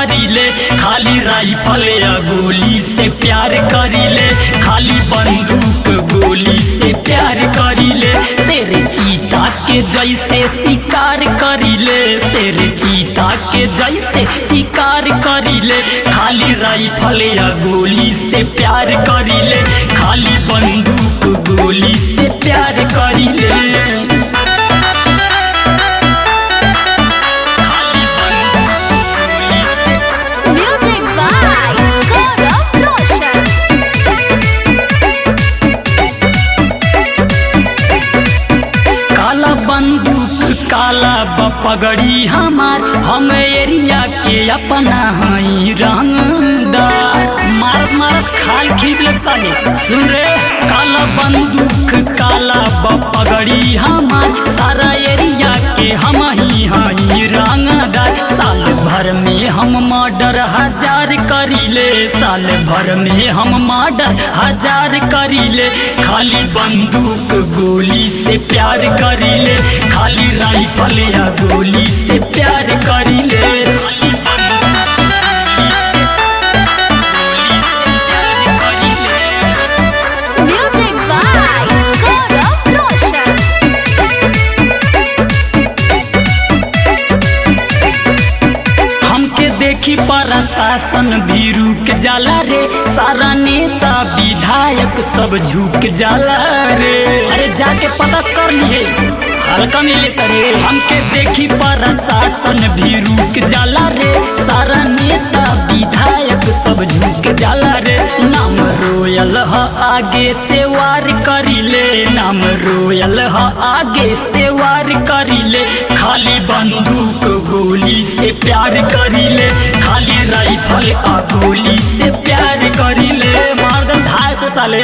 करीले, खाली राइफल या गोली से प्यार करीले, खाली बंदूक गोली से प्यार करीले। शेर चीता के जैसे शिकार करीले, शेर चीता के जैसे शिकार करीले, खाली राइफल या गोली से प्यार करीले, खाली बंदूक गोली से प्यार करीले। काला पगड़ी हमार, हम एरिया के अपना हई रंगदार, मारत मारत खाल खींच ले साले। सुन रे काला बंदूक काला पगड़ी हमार, सारा एरिया के हम ही हई रंगदार। साल भर में हम मर्डर 1000 करीले, साल भर में हम मर्डर 1000 करीले, खाली बंदूक गोली से प्यार करीले, खाली राइफल या गोली से प्यार करीले। देखी प्रशासन भी रुक जाला रे, सारा नेता विधायक सब झुक जाला रे। अरे जाके पता कर लिए हल्का मिले करे। हमके देखी प्रशासन भी रुक जाला रे, सारा नेता विधायक सब झुक जाला रे। नाम रोयल ह आगे से वार करीले, नाम रोयल ह आगे से वार करीले, खाली बंदूक गोली से प्यार करीले, खाली राइफल आ गोली से प्यार करीले। मार दे 250 साले।